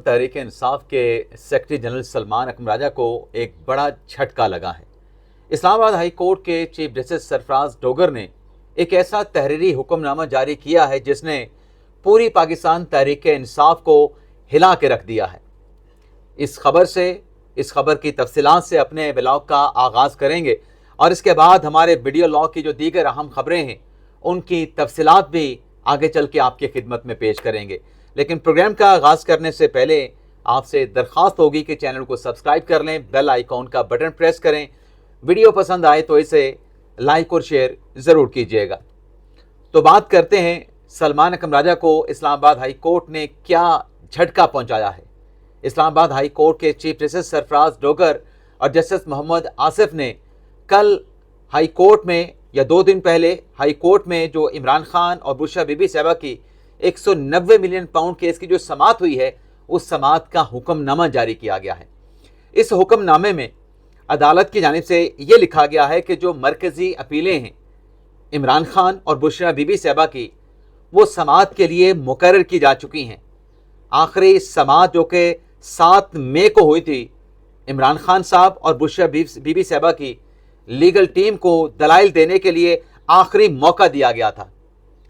तहरीक इंसाफ के secretary general Salman अकरम राजा को एक बड़ा झटका लगा है। इस्लामाबाद हाई कोर्ट के चीफ जस्टिस सरफराज डोगर ने एक ऐसा तहरीरी हुक्मनामा जारी किया है जिसने पूरी पाकिस्तान तहरीक इंसाफ को हिला के रख दिया है। इस खबर की तफसीलात से अपने ब्लॉग का आगाज़ करेंगे और इसके बाद हमारे वीडियो लॉग की जो दीगर अहम खबरें हैं उनकी तफसीलात भी आगे चल के आपकी खिदमत में पेश करेंगे। लेकिन प्रोग्राम का आगाज़ करने से पहले आपसे दरख्वास्त होगी कि चैनल को सब्सक्राइब कर लें, बेल आइकॉन का बटन प्रेस करें। वीडियो पसंद आए तो इसे लाइक और शेयर ज़रूर कीजिएगा। तो बात करते हैं सलमान अकरम राजा को इस्लामाबाद हाई कोर्ट ने क्या झटका पहुंचाया है। इस्लामाबाद हाई कोर्ट के चीफ जस्टिस सरफराज डोगर और जस्टिस मोहम्मद आसिफ ने कल हाई कोर्ट में या 2 दिन पहले हाई कोर्ट में जो इमरान खान और बुशरा बीबी साहिबा की 190 मिलियन पाउंड केस की जो समाअत हुई है उस समाअत का हुक्मनामा जारी किया गया है। इस हुक्मनामे में अदालत की जानिब से ये लिखा गया है कि जो मरकज़ी अपीलें हैं इमरान खान और बुशरा बीबी साहिबा की, वो समाअत के लिए मुकर्रर की जा चुकी हैं। आखिरी समाअत जो कि 7 मई को हुई थी, इमरान खान साहब और बुशरा बीबी साहिबा की लीगल टीम को दलाइल देने के लिए आखिरी मौका दिया गया था।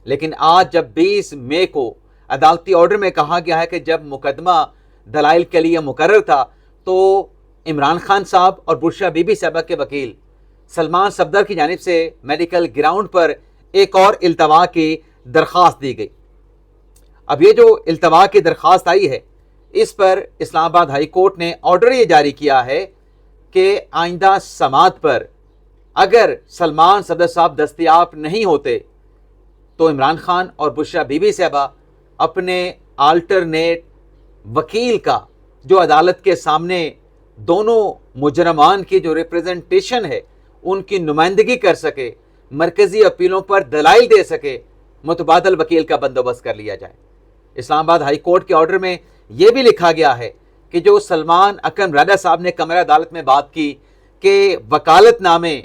लेकिन आज जब 20 मई को अदालती ऑर्डर में कहा गया है कि जब मुकदमा दलाइल के लिए मुकर्रर था तो इमरान खान साहब और बुशरा बीबी साहिबा के वकील सलमान सफदर की जानिब से मेडिकल ग्राउंड पर एक और इल्तवा की दरख्वास्त दी गई। अब ये जो इल्तवा की दरख्वास्त आई है इस पर इस्लामाबाद हाई कोर्ट ने ऑर्डर ये जारी किया है कि आइंदा समाअत पर अगर सलमान सफदर साहब दस्तयाब नहीं होते तो इमरान खान और बुशरा बीबी साहिबा अपने अल्टरनेट वकील का जो अदालत के सामने दोनों मुजरमान की जो रिप्रेजेंटेशन है उनकी नुमाइंदगी कर सके, मरकज़ी अपीलों पर दलाइल दे सके, मुतबादल वकील का बंदोबस्त कर लिया जाए। इस्लामाबाद हाई कोर्ट के ऑर्डर में यह भी लिखा गया है कि जो सलमान अकरम राजा साहब ने कमरा अदालत में बात की कि वकालतनामे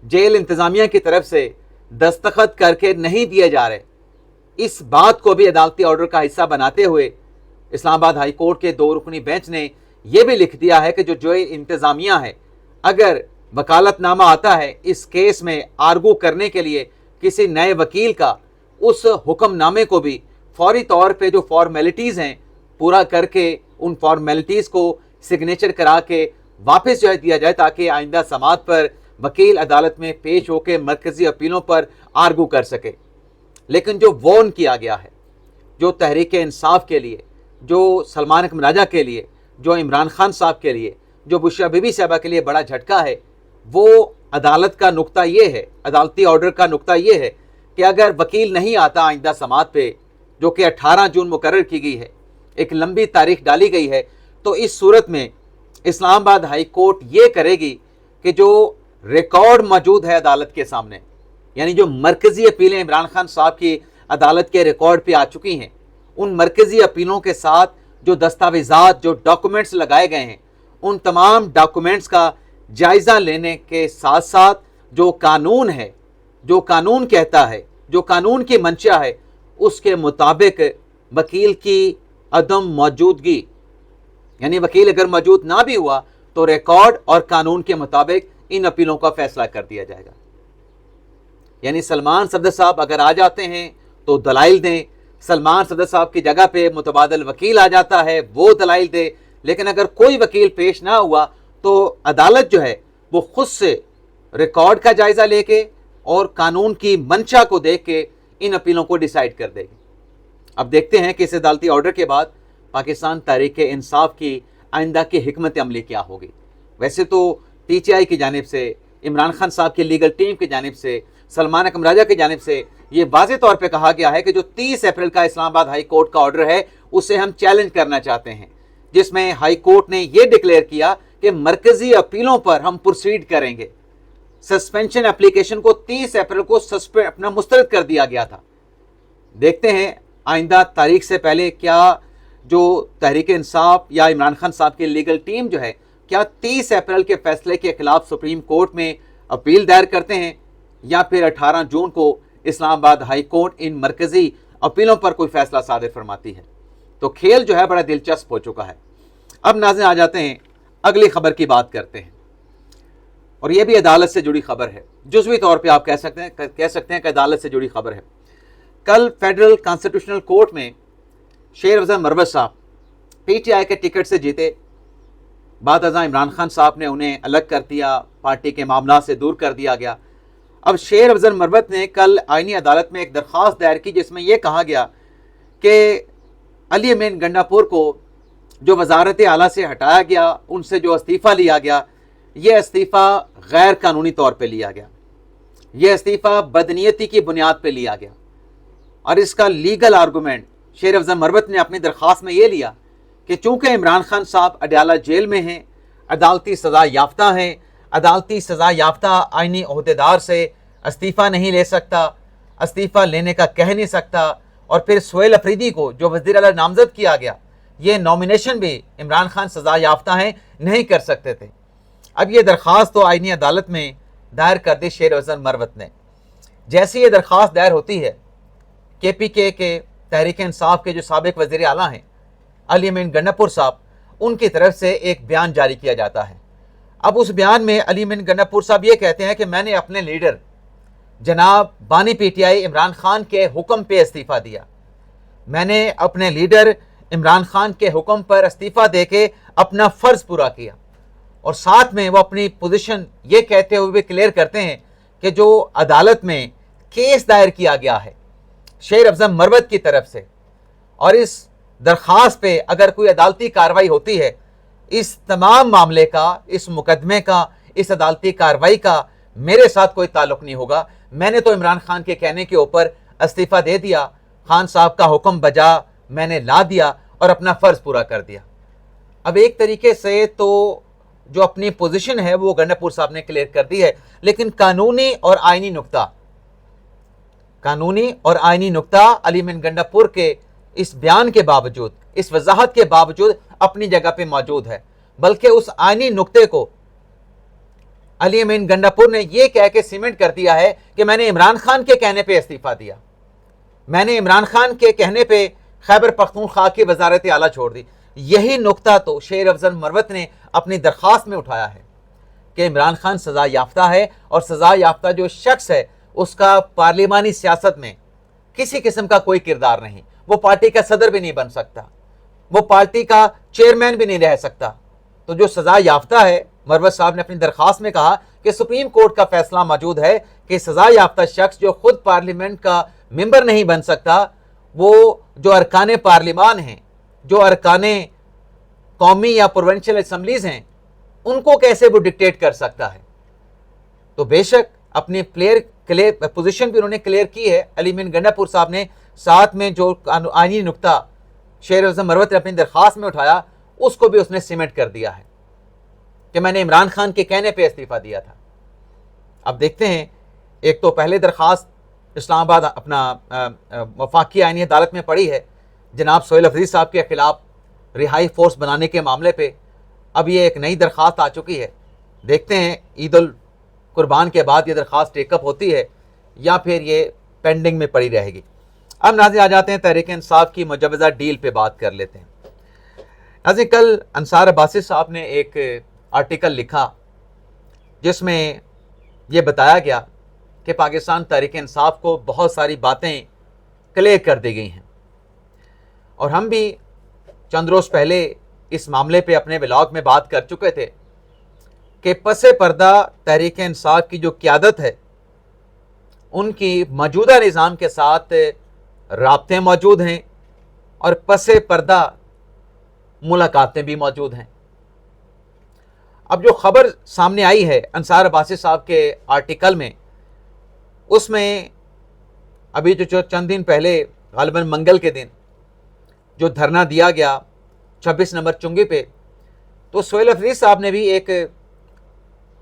जेल इंतज़ामिया की तरफ से दस्तखत करके नहीं दिए जा रहे, इस बात को भी अदालती ऑर्डर का हिस्सा बनाते हुए इस्लामाबाद हाई कोर्ट के 2 रुकनी बेंच ने यह भी लिख दिया है कि जो जेल इंतज़ामिया है अगर वकालतनामा आता है इस केस में आर्गू करने के लिए किसी नए वकील का, उस हुक्मनामे को भी फौरी तौर पे जो फॉर्मेलिटीज़ हैं पूरा करके उन फॉर्मेलिटीज़ को सिग्नेचर करा के वापस जो है दिया जाए ताकि आइंदा समाअत पर वकील अदालत में पेश होकर मरकज़ी अपीलों पर आर्गू कर सके। लेकिन जो वॉर्न किया गया है, जो तहरीक इंसाफ के लिए, जो सलमान अकरम राजा के लिए, जो इमरान खान साहब के लिए, जो बुशरा बीबी साहिबा के लिए बड़ा झटका है, वो अदालत का नुक्ता ये है, अदालती ऑर्डर का नुक्ता ये है कि अगर वकील नहीं आता आइंदा समाअत पे जो कि 18 जून मुकर्रर की गई है, एक लंबी तारीख डाली गई है, तो इस सूरत में इस्लामाबाद हाई कोर्ट ये करेगी कि जो रिकॉर्ड मौजूद है अदालत के सामने, यानी जो मरकज़ी अपीलें इमरान खान साहब की अदालत के रिकॉर्ड पे आ चुकी हैं, उन मरकज़ी अपीलों के साथ जो दस्तावेज़ात, जो डॉक्यूमेंट्स लगाए गए हैं, उन तमाम डॉक्यूमेंट्स का जायज़ा लेने के साथ साथ जो कानून है, जो कानून कहता है, जो कानून की मंशा है, उसके मुताबिक वकील की अदम मौजूदगी, यानी वकील अगर मौजूद ना भी हुआ तो रिकॉर्ड और कानून के मुताबिक इन अपीलों का फैसला कर दिया जाएगा। यानी सलमान सफदर साहब अगर आ जाते हैं तो दलाइल दें, सलमान सफदर साहब की जगह पे मुतबादल वकील आ जाता है वो दलाइल दे, लेकिन अगर कोई वकील पेश ना हुआ तो अदालत जो है वो खुद से रिकॉर्ड का जायज़ा लेके और कानून की मंशा को देख के इन अपीलों को डिसाइड कर देगी। अब देखते हैं कि इस अदालती ऑर्डर के बाद पाकिस्तान तहरीक इंसाफ की आइंदा की हिकमत अमली क्या होगी। वैसे तो PTI की जानिब से, इमरान खान साहब की लीगल टीम की जानिब से, सलमान अकरम राजा की जानिब से ये वाज़े तौर पे कहा गया है कि जो 30 अप्रैल का इस्लामाबाद हाई कोर्ट का ऑर्डर है उसे हम चैलेंज करना चाहते हैं, जिसमें हाई कोर्ट ने ये डिक्लेयर किया कि मरकज़ी अपीलों पर हम प्रोसीड करेंगे। सस्पेंशन एप्लीकेशन को 30 अप्रैल को अपना मुस्तरद कर दिया गया था। देखते हैं आइंदा तारीख से पहले क्या जो तहरीक इंसाफ या इमरान खान साहब की लीगल टीम जो है क्या 30 अप्रैल के फैसले के खिलाफ सुप्रीम कोर्ट में अपील दायर करते हैं या फिर 18 जून को इस्लामाबाद हाई कोर्ट इन मरकज़ी अपीलों पर कोई फैसला सादिर फरमाती है। تو کھیل جو ہے بڑا دلچسپ ہو چکا ہے۔ اب ناظرین آ جاتے ہیں اگلی خبر کی بات کرتے ہیں، اور یہ بھی عدالت سے جڑی خبر ہے، جزوی طور پہ آپ کہہ سکتے ہیں کہ عدالت سے جڑی خبر ہے۔ کل فیڈرل کانسٹیٹیوشنل کورٹ میں شیر افضل مروت صاحب پی ٹی آئی کے ٹکٹ سے جیتے، بعد ازاں عمران خان صاحب نے انہیں الگ کر دیا، پارٹی کے معاملات سے دور کر دیا گیا۔ اب شیر افضل مروت نے کل آئینی عدالت میں ایک درخواست دائر کی جس میں یہ کہا گیا کہ علی امین گنڈا پور کو جو وزارت اعلیٰ سے ہٹایا گیا، ان سے جو استعفیٰ لیا گیا، یہ استعفیٰ غیر قانونی طور پہ لیا گیا، یہ استعفیٰ بدنیتی کی بنیاد پہ لیا گیا، اور اس کا لیگل آرگومنٹ شیر افضل مروت نے اپنی درخواست میں یہ لیا کہ چونکہ عمران خان صاحب اڈیالہ جیل میں ہیں، عدالتی سزا یافتہ ہیں، عدالتی سزا یافتہ آئینی عہدیدار سے استعفیٰ نہیں لے سکتا، استعفیٰ لینے کا کہہ نہیں سکتا، اور پھر سہیل افریدی کو جو وزیر اعلیٰ نامزد کیا گیا، یہ نامینیشن بھی عمران خان سزا یافتہ ہیں، نہیں کر سکتے تھے۔ اب یہ درخواست تو آئینی عدالت میں دائر کر دی شیر افضل مروت نے۔ جیسی یہ درخواست دائر ہوتی ہے، کے پی کے تحریک انصاف کے جو سابق وزیر اعلیٰ ہیں علی امین گنڈا پور صاحب، ان کی طرف سے ایک بیان جاری کیا جاتا ہے۔ اب اس بیان میں علی امین گنڈا پور صاحب یہ کہتے ہیں کہ میں نے اپنے لیڈر جناب بانی P T I Imran Khan کے حکم پہ استعفیٰ دیا، میں نے اپنے لیڈر عمران خان کے حکم پر استعفیٰ دے کے اپنا فرض پورا کیا، اور ساتھ میں وہ اپنی پوزیشن یہ کہتے ہوئے بھی کلیئر کرتے ہیں کہ جو عدالت میں کیس دائر کیا گیا ہے شیر افضل مروت کی طرف سے، اور اس درخواست پہ اگر کوئی عدالتی کارروائی ہوتی ہے، اس تمام معاملے کا، اس مقدمے کا، اس عدالتی کارروائی کا میرے ساتھ کوئی تعلق نہیں ہوگا۔ میں نے تو عمران خان کے کہنے کے اوپر استعفیٰ دے دیا، خان صاحب کا حکم بجا میں نے لا دیا اور اپنا فرض پورا کر دیا۔ اب ایک طریقے سے تو جو اپنی پوزیشن ہے وہ گنڈا پور صاحب نے کلیئر کر دی ہے، لیکن قانونی اور آئینی نقطہ علی امین گنڈا پور کے اس بیان کے باوجود، اس وضاحت کے باوجود اپنی جگہ پہ موجود ہے، بلکہ اس آئینی نقطے کو علی امین گنڈا پور نے یہ کہہ کے سیمنٹ کر دیا ہے کہ میں نے عمران خان کے کہنے پہ استعفیٰ دیا، میں نے عمران خان کے کہنے پہ خیبر پختونخوا کی وزارت اعلیٰ چھوڑ دی۔ یہی نقطہ تو شیر افضل مروت نے اپنی درخواست میں اٹھایا ہے کہ عمران خان سزا یافتہ ہے، اور سزا یافتہ جو شخص ہے اس کا پارلیمانی سیاست میں کسی قسم کا کوئی کردار نہیں، وہ پارٹی کا صدر بھی نہیں بن سکتا، وہ پارٹی کا چیئرمین بھی نہیں رہ سکتا۔ تو جو سزا یافتہ ہے، مروت صاحب نے اپنی درخواست میں کہا کہ سپریم کورٹ کا فیصلہ موجود ہے کہ سزا یافتہ شخص جو خود پارلیمنٹ کا ممبر نہیں بن سکتا، وہ جو ارکان پارلیمان ہیں، جو ارکان قومی یا پروونشل اسمبلیز ہیں، ان کو کیسے وہ ڈکٹیٹ کر سکتا ہے۔ تو بے شک اپنی پوزیشن بھی انہوں نے کلیئر کی ہے علی امین گنڈا پور صاحب نے، ساتھ میں جو آئینی نقطہ شیر افضل مروت نے اپنی درخواست میں اٹھایا اس کو بھی اس نے سیمنٹ کر دیا ہے کہ میں نے عمران خان کے کہنے پہ استعفیٰ دیا تھا۔ اب دیکھتے ہیں، ایک تو پہلے درخواست اسلام آباد اپنا وفاقی آئینی عدالت میں پڑی ہے جناب سہیل افریدی صاحب کے خلاف رہائی فورس بنانے کے معاملے پہ، اب یہ ایک نئی درخواست آ چکی ہے۔ دیکھتے ہیں عید القربان کے بعد یہ درخواست ٹیک اپ ہوتی ہے یا پھر یہ پینڈنگ میں پڑی رہے گی۔ اب ناظرین آ جاتے ہیں تحریک انصاف کی مجوزہ ڈیل پہ بات کر لیتے ہیں۔ ناظرین کل انصار عباسی صاحب نے ایک آرٹیکل لکھا جس میں یہ بتایا گیا کہ پاکستان تحریک انصاف کو بہت ساری باتیں کلیئر کر دی گئی ہیں، اور ہم بھی چند روز پہلے اس معاملے پہ اپنے ولاگ میں بات کر چکے تھے کہ پس پردہ تحریک انصاف کی جو قیادت ہے ان کی موجودہ نظام کے ساتھ رابطے موجود ہیں اور پس پردہ ملاقاتیں بھی موجود ہیں۔ اب جو خبر سامنے آئی ہے انصار عباسی صاحب کے آرٹیکل میں، اس میں ابھی جو چند دن پہلے غالباً منگل کے دن جو دھرنا دیا گیا 26 نمبر چنگی پہ، تو سہیل افریدی صاحب نے بھی ایک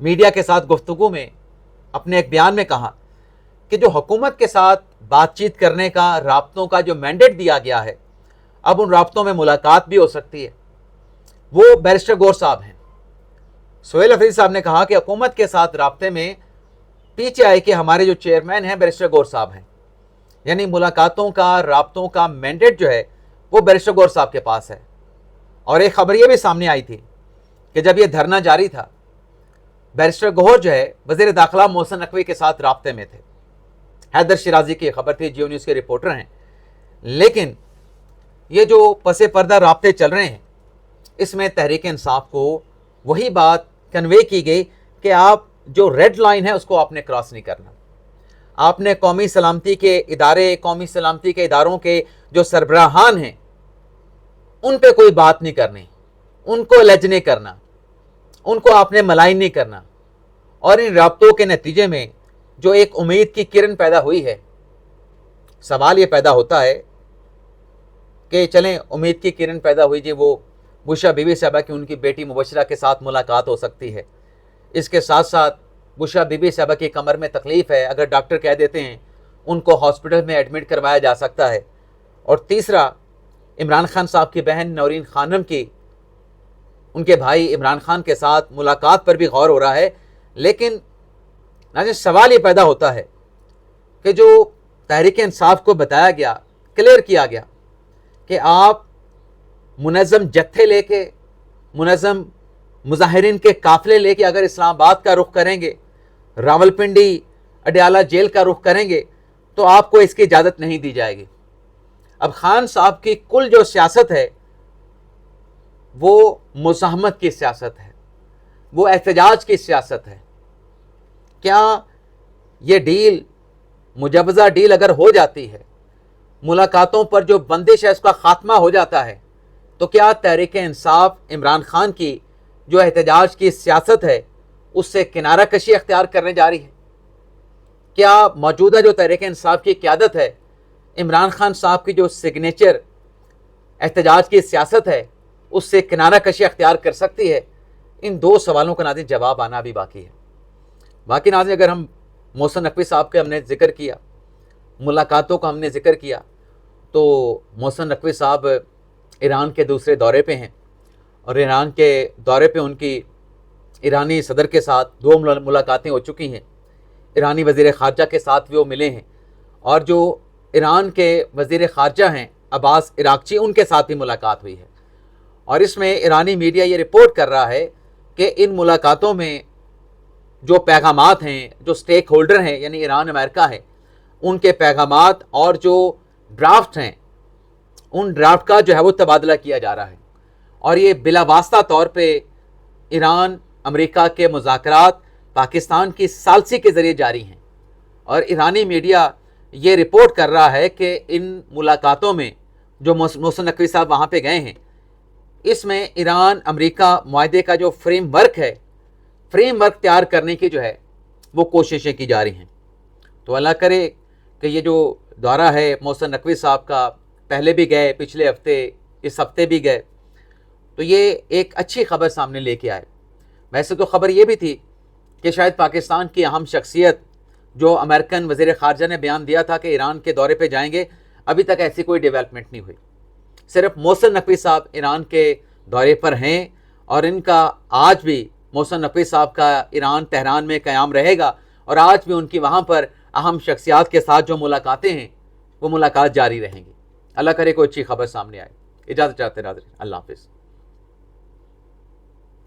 میڈیا کے ساتھ گفتگو میں اپنے ایک بیان میں کہا کہ جو حکومت کے ساتھ بات چیت کرنے کا، رابطوں کا جو مینڈیٹ دیا گیا ہے، اب ان رابطوں میں ملاقات بھی ہو سکتی ہے۔ وہ بیرسٹر گور صاحب ہیں۔ سہیل افریدی صاحب نے کہا کہ حکومت کے ساتھ رابطے میں پی ٹی آئی کے ہمارے جو چیئرمین ہیں بیرسٹر گور صاحب ہیں، یعنی ملاقاتوں کا، رابطوں کا مینڈیٹ جو ہے وہ बैरिस्टर गौहर साहब के पास है। और एक खबर ये भी सामने आई थी कि जब ये धरना जारी था, बैरिस्टर गौहर जो है वज़ीर दाखिला मोहसिन नकवी के साथ राब्ते में थे। हैदर शिराजी की खबर थी, जियो न्यूज़ के रिपोर्टर हैं। लेकिन ये जो पसे पर्दा राब्ते चल रहे हैं, इसमें तहरीक इंसाफ को वही बात कन्वे की गई कि आप जो रेड लाइन है उसको आपने क्रॉस नहीं करना। आपने कौमी सलामती के इदारे, कौमी सलामती के इदारों के जो सरबराहान हैं, उन पे कोई बात नहीं करनी, उनको लज नहीं करना, उनको आपने मलाइन नहीं करना। और इन राब्तों के नतीजे में जो एक उम्मीद की किरण पैदा हुई है, सवाल ये पैदा होता है कि चलें उम्मीद की किरण पैदा हुई जी, वो बुशरा बीबी साहबा की उनकी बेटी मुबशरा के साथ मुलाकात हो सकती है। इसके साथ साथ बुशरा बीबी साहबा की कमर में तकलीफ़ है, अगर डॉक्टर कह देते हैं उनको हॉस्पिटल में एडमिट करवाया जा सकता है। और तीसरा, इमरान खान साहब की बहन नौरीन खानम की उनके भाई इमरान खान के साथ मुलाकात पर भी गौर हो रहा है। लेकिन नाज़रीन, सवाल ये पैदा होता है कि जो तहरीक इंसाफ को बताया गया, क्लियर किया गया कि आप मुनज़्ज़म जत्थे लेके, मुनज़्ज़म मुजाहिरीन के काफ़िले लेके अगर इस्लामाबाद का रुख करेंगे, रावलपिंडी अडयाला जेल का रुख करेंगे, तो आपको इसकी इजाज़त नहीं दी जाएगी। अब खान साहब की कुल जो सियासत है वो मुज़ाहमत की सियासत है, वो एहतजाज की सियासत है। क्या ये डील, मुजवज़ा डील अगर हो जाती है, मुलाकातों पर जो बंदिश है उसका ख़ात्मा हो जाता है, तो क्या तहरीक इंसाफ इमरान खान की जो एहतजाज की सियासत है उससे किनारा कशी अख्तियार करने जा रही है? क्या मौजूदा जो तहरीक इंसाफ की क़यादत है, इमरान खान साहब की जो सिग्नेचर एहतजाज की सियासत है उससे किनारा कशी अख्तियार कर सकती है? इन दो सवालों का नाज़रीन जवाब आना भी बाकी है। बाकी नाज़रीन, अगर हम मोहसिन नकवी साहब के हमने ज़िक्र किया, मुलाकातों का हमने ज़िक्र किया, तो मोहसिन नकवी साहब ईरान के दूसरे दौरे पे हैं और ईरान के दौरे पे उनकी ईरानी सदर के साथ 2 मुलाकातें हो चुकी हैं। ईरानी वज़ीर ख़ारजा के साथ भी वो मिले हैं और जो ईरान के वज़ीर ख़ारजा हैं अब्बास इराक़ची, उनके साथ भी मुलाकात हुई है। और इसमें ईरानी मीडिया ये रिपोर्ट कर रहा है कि इन मुलाकातों में जो पैगामात हैं, जो स्टेक होल्डर हैं यानी ईरान अमेरिका है, उनके पैगामात और जो ड्राफ्ट हैं, उन ड्राफ्ट का जो है वो तबादला किया जा रहा है। और ये बिलावास्ता तौर पे ईरान अमेरिका के मुज़ाकरात पाकिस्तान की सालसी के ज़रिए जारी हैं। और ईरानी मीडिया ये रिपोर्ट कर रहा है कि इन मुलाकातों में जो मोहसिन नकवी साहब वहाँ पे गए हैं, इसमें ईरान अमेरिका मुआहदे का जो फ्रेमवर्क है, फ्रेमवर्क तैयार करने की जो है वो कोशिशें की जा रही हैं। तो अल्लाह करे कि ये जो दौरा है मोहसिन नकवी साहब का, पहले भी गए, पिछले हफ्ते, इस हफ्ते भी गए, तो ये एक अच्छी खबर सामने लेके आए। वैसे तो खबर ये भी थी कि शायद पाकिस्तान की अहम शख्सियत जो अमेरिकन वज़ीर ख़ारजा ने बयान दिया था कि ईरान के दौरे पे जाएंगे, अभी तक ऐसी कोई डेवलपमेंट नहीं हुई। सिर्फ मोहसिन नकवी साहब ईरान के दौरे पर हैं और इनका आज भी मोहसिन नकवी साहब का ईरान तेहरान में क़याम रहेगा और आज भी उनकी वहाँ पर अहम शख्सियात के साथ जो मुलाकातें हैं वो मुलाकात जारी रहेंगी। अल्लाह करे कोई अच्छी खबर सामने आए। इजाज़त चाहते नाज़रीन, अल्लाह हाफ़िज़।